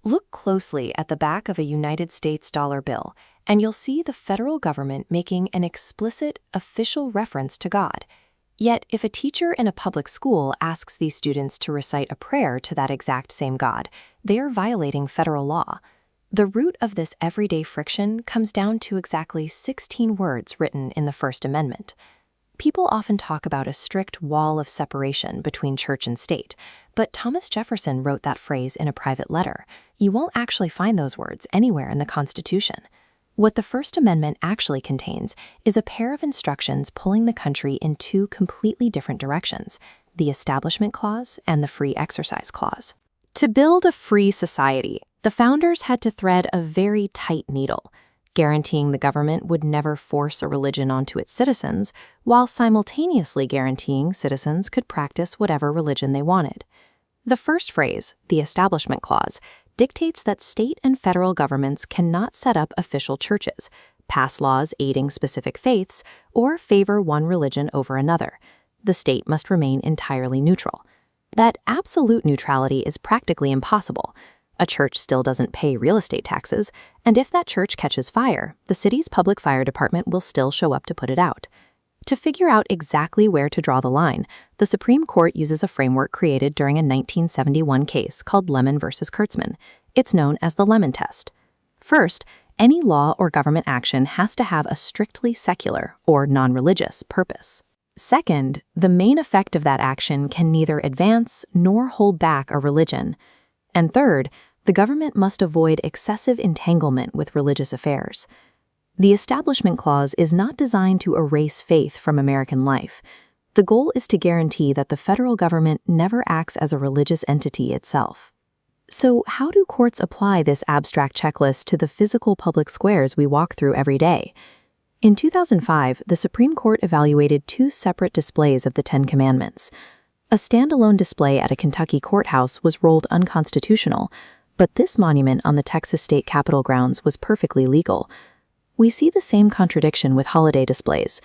Look closely at the back of a United States dollar bill, and you'll see the federal government making an explicit, official reference to God. Yet, if a teacher in a public school asks these students to recite a prayer to that exact same God, they are violating federal law. The root of this everyday friction comes down to exactly 16 words written in the First Amendment. People often talk about a strict wall of separation between church and state, but Thomas Jefferson wrote that phrase in a private letter. You won't actually find those words anywhere in the Constitution. What the First Amendment actually contains is a pair of instructions pulling the country in two completely different directions: the Establishment Clause and the Free Exercise Clause. To build a free society, the founders had to thread a very tight needle, guaranteeing the government would never force a religion onto its citizens, while simultaneously guaranteeing citizens could practice whatever religion they wanted. The first phrase, the Establishment Clause, dictates that state and federal governments cannot set up official churches, pass laws aiding specific faiths, or favor one religion over another. The state must remain entirely neutral. That absolute neutrality is practically impossible. A church still doesn't pay real estate taxes, and if that church catches fire, the city's public fire department will still show up to put it out. To figure out exactly where to draw the line, the Supreme Court uses a framework created during a 1971 case called Lemon v. Kurtzman. It's known as the Lemon Test. First, any law or government action has to have a strictly secular or non-religious purpose. Second, the main effect of that action can neither advance nor hold back a religion. And third, the government must avoid excessive entanglement with religious affairs. The Establishment Clause is not designed to erase faith from American life. The goal is to guarantee that the federal government never acts as a religious entity itself. So how do courts apply this abstract checklist to the physical public squares we walk through every day? In 2005, the Supreme Court evaluated two separate displays of the Ten Commandments. A standalone display at a Kentucky courthouse was ruled unconstitutional, but this monument on the Texas State Capitol grounds was perfectly legal. We see the same contradiction with holiday displays.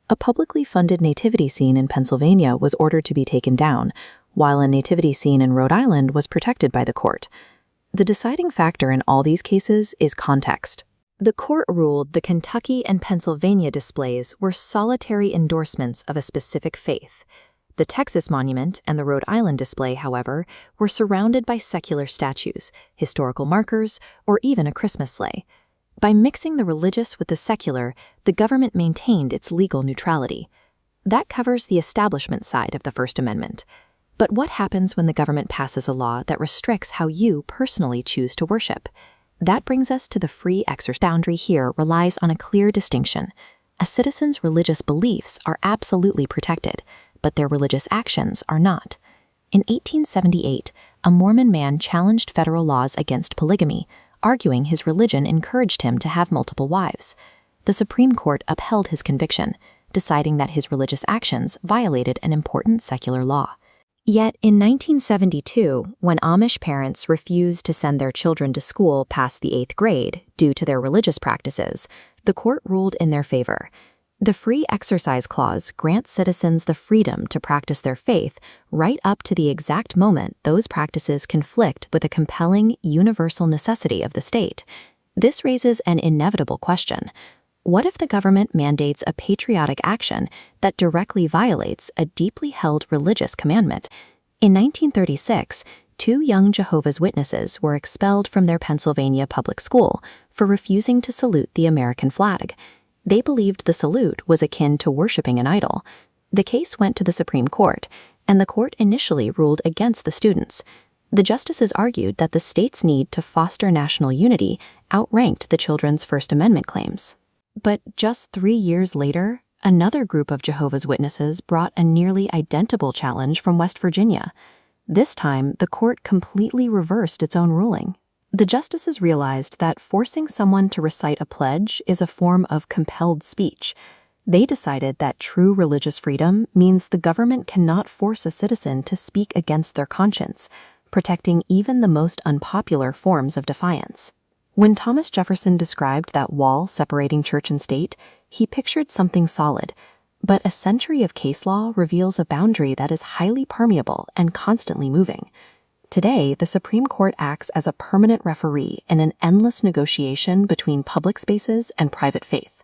A publicly funded nativity scene in Pennsylvania was ordered to be taken down, while a nativity scene in Rhode Island was protected by the court. The deciding factor in all these cases is context. The court ruled the Kentucky and Pennsylvania displays were solitary endorsements of a specific faith. The Texas monument and the Rhode Island display, however, were surrounded by secular statues, historical markers, or even a Christmas sleigh. By mixing the religious with the secular, the government maintained its legal neutrality. That covers the establishment side of the First Amendment. But what happens when the government passes a law that restricts how you personally choose to worship? That brings us to the free exercise. Boundary here relies on a clear distinction. A citizen's religious beliefs are absolutely protected, but their religious actions are not. In 1878, a Mormon man challenged federal laws against polygamy, arguing his religion encouraged him to have multiple wives. The Supreme Court upheld his conviction, deciding that his religious actions violated an important secular law. Yet in 1972, when Amish parents refused to send their children to school past the 8th grade due to their religious practices, the court ruled in their favor. The Free Exercise Clause grants citizens the freedom to practice their faith right up to the exact moment those practices conflict with a compelling universal necessity of the state. This raises an inevitable question. What if the government mandates a patriotic action that directly violates a deeply held religious commandment? In 1936, 2 young Jehovah's Witnesses were expelled from their Pennsylvania public school for refusing to salute the American flag. They believed the salute was akin to worshiping an idol. The case went to the Supreme Court, and the court initially ruled against the students. The justices argued that the state's need to foster national unity outranked the children's First Amendment claims. But just 3 years later, another group of Jehovah's Witnesses brought a nearly identical challenge from West Virginia. This time, the court completely reversed its own ruling. The justices realized that forcing someone to recite a pledge is a form of compelled speech. They decided that true religious freedom means the government cannot force a citizen to speak against their conscience, protecting even the most unpopular forms of defiance. When Thomas Jefferson described that wall separating church and state, he pictured something solid, but a century of case law reveals a boundary that is highly permeable and constantly moving. Today, the Supreme Court acts as a permanent referee in an endless negotiation between public spaces and private faith.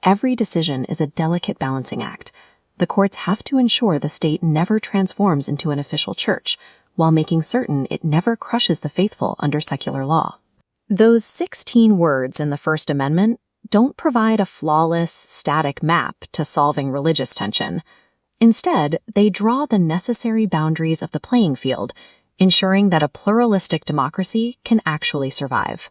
Every decision is a delicate balancing act. The courts have to ensure the state never transforms into an official church, while making certain it never crushes the faithful under secular law. Those 16 words in the First Amendment don't provide a flawless, static map to solving religious tension. Instead, they draw the necessary boundaries of the playing field, ensuring that a pluralistic democracy can actually survive.